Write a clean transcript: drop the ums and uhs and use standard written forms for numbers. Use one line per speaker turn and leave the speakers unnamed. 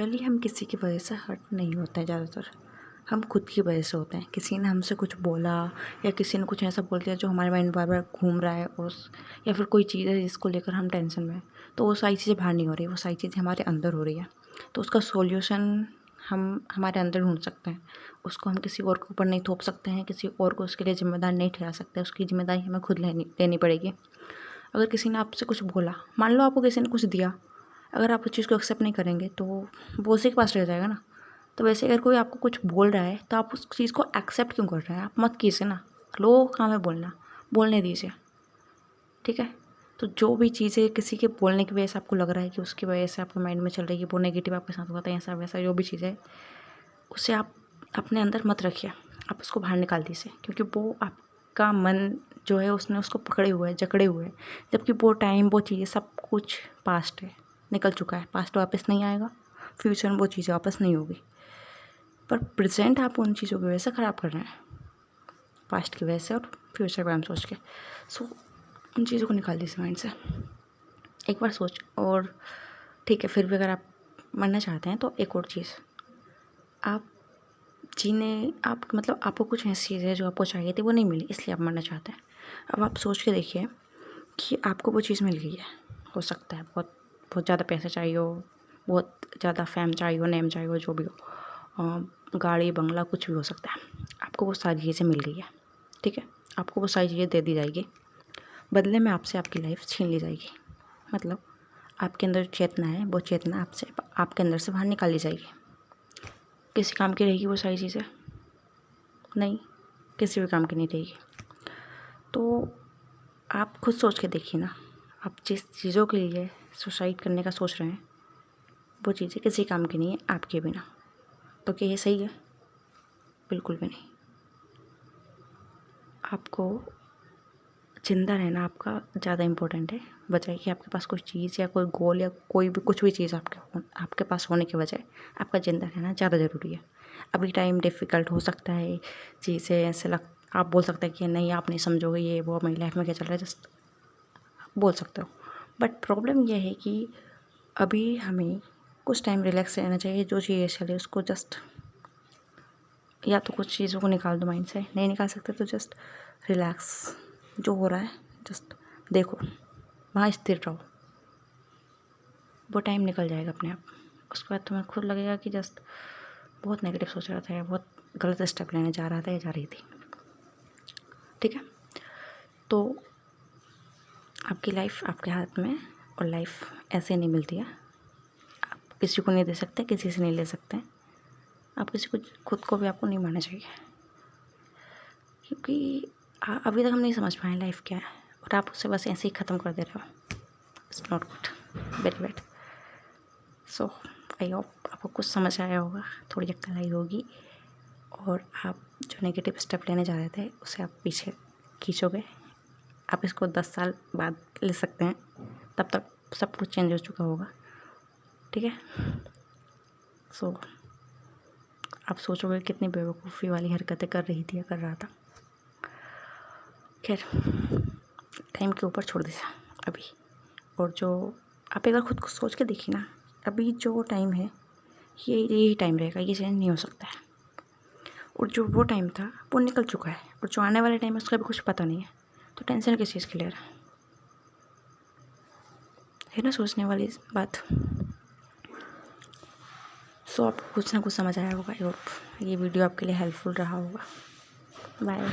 Generally हम किसी की वजह से हर्ट नहीं होते हैं, ज़्यादातर हम खुद की वजह से होते हैं। किसी ने हमसे कुछ बोला या किसी ने कुछ ऐसा बोल दिया जो हमारे माइंड में बार बार घूम रहा है उस, या फिर कोई चीज़ है जिसको लेकर हम टेंशन में हैं, तो वो सारी चीज़ें बाहर नहीं हो रही, वो सारी चीज़ें हमारे अंदर हो रही है। तो उसका सॉल्यूशन हम हमारे अंदर ढूंढ सकते हैं। उसको हम किसी और के ऊपर नहीं थोप सकते हैं, किसी और को उसके लिए जिम्मेदार नहीं ठहरा सकते। उसकी जिम्मेदारी हमें खुद लेनी पड़ेगी। अगर किसी ने आपसे कुछ बोला, मान लो आपको किसी ने कुछ दिया, अगर आप उस चीज़ को एक्सेप्ट नहीं करेंगे तो वो उसी के पास रह जाएगा ना। तो वैसे अगर कोई आपको कुछ बोल रहा है तो आप उस चीज़ को एक्सेप्ट क्यों कर रहे हैं? आप मत कीजिए ना, लोगों का काम है बोलना, बोलने दीजिए, ठीक है। तो जो भी चीज़ें किसी के बोलने की वजह से आपको लग रहा है कि उसकी वजह से आपके माइंड में चल रही है, वो नेगेटिव आपके साथ हुआ था, ऐसा वैसा जो भी चीज़ है, उसे आप अपने अंदर मत रखिए, आप उसको बाहर निकाल दीजिए। क्योंकि वो आपका मन जो है उसने उसको पकड़े हुए है, जकड़े हुए है। जबकि वो टाइम, वो चीज़ें, सब कुछ पास्ट है, निकल चुका है। पास्ट वापस नहीं आएगा, फ्यूचर में वो चीज़ें वापस नहीं होगी, पर प्रेजेंट आप उन चीज़ों की वजह से ख़राब कर रहे हैं, पास्ट की वजह से और फ्यूचर के बारे में सोच के। सो उन चीज़ों को निकाल दीजिए माइंड से, एक बार सोच। और ठीक है, फिर भी अगर आप मरना चाहते हैं तो एक और चीज़, आप आप मतलब आपको कुछ ऐसी चीज़ है जो आपको चाहिए थी, वो नहीं मिली, इसलिए आप मरना चाहते हैं। अब आप सोच के देखिए कि आपको वो चीज़ मिल गई है। हो सकता है बहुत बहुत ज़्यादा पैसा चाहिए हो, बहुत ज़्यादा फेम चाहिए हो, नेम चाहिए हो, जो भी हो, गाड़ी बंगला कुछ भी हो सकता है। आपको वो सारी चीज़ें मिल गई है, ठीक है। आपको वो सारी चीज़ें दे दी जाएगी, बदले में आपसे आपकी लाइफ छीन ली जाएगी। मतलब आपके अंदर जो चेतना है, वो चेतना आपके अंदर से बाहर निकाल ली जाएगी। किसी काम की रहेगी वो सारी चीज़ें? नहीं, किसी भी काम की नहीं रहेगी। तो आप खुद सोच के देखिए ना, आप जिस चीज़ों के लिए सुसाइड करने का सोच रहे हैं, वो चीज़ें किसी काम की नहीं है आपके बिना। तो क्या ये सही है? बिल्कुल भी नहीं। आपको ज़िंदा रहना आपका ज़्यादा इम्पोर्टेंट है, बजाय कि आपके पास कोई चीज़ या कोई गोल या कोई भी कुछ भी चीज़ आपके पास होने के बजाय आपका ज़िंदा रहना ज़्यादा ज़रूरी है। अभी टाइम डिफ़िकल्ट हो सकता है, चीज़ें ऐसे आप बोल सकते हैं कि नहीं आप नहीं समझोगे, ये वो मेरी लाइफ में क्या चल रहा है, जस्ट बोल सकते हो। बट प्रॉब्लम यह है कि अभी हमें कुछ टाइम रिलैक्स रहना चाहिए। जो चीज़ें चले उसको जस्ट, या तो कुछ चीज़ों को निकाल दो माइंड से, नहीं निकाल सकते तो जस्ट रिलैक्स, जो हो रहा है जस्ट देखो, वहाँ स्थिर रहो, वो टाइम निकल जाएगा अपने आप। उसके बाद तुम्हें खुद लगेगा कि जस्ट बहुत नेगेटिव सोच रहा था या बहुत गलत स्टेप लेने जा रहा था या जा रही थी, ठीक है। तो आपकी लाइफ आपके हाथ में, और लाइफ ऐसे नहीं मिलती है। आप किसी को नहीं दे सकते, किसी से नहीं ले सकते। आप किसी को, खुद को भी आपको नहीं मानना चाहिए, क्योंकि अभी तक हम नहीं समझ पाए लाइफ क्या है, और आप उसे बस ऐसे ही ख़त्म कर दे रहे हो। It's not good, very bad. So I hope आपको कुछ समझ आया होगा, थोड़ी अक्ल आई होगी, और आप जो नेगेटिव स्टेप लेने जा रहे थे उसे आप पीछे खींचोगे। आप इसको 10 साल बाद ले सकते हैं, तब तक सब कुछ चेंज हो चुका होगा, ठीक है। सो आप सोचोगे कितनी बेवकूफ़ी वाली हरकतें कर रही थी या कर रहा था। खैर, टाइम के ऊपर छोड़ दीजिए अभी। और जो आप एक बार खुद को सोच के देखिए ना, अभी जो टाइम है यही टाइम रहेगा, ये चेंज नहीं हो सकता है। और जो वो टाइम था वो निकल चुका है, और जो आने वाले टाइम है उसका भी कुछ पता नहीं है। तो टेंशन किस चीज़ की ले रहा है ना, सोचने वाली बात। सो आपको कुछ ना कुछ समझ आया होगा, और ये वीडियो आपके लिए हेल्पफुल रहा होगा। बाय।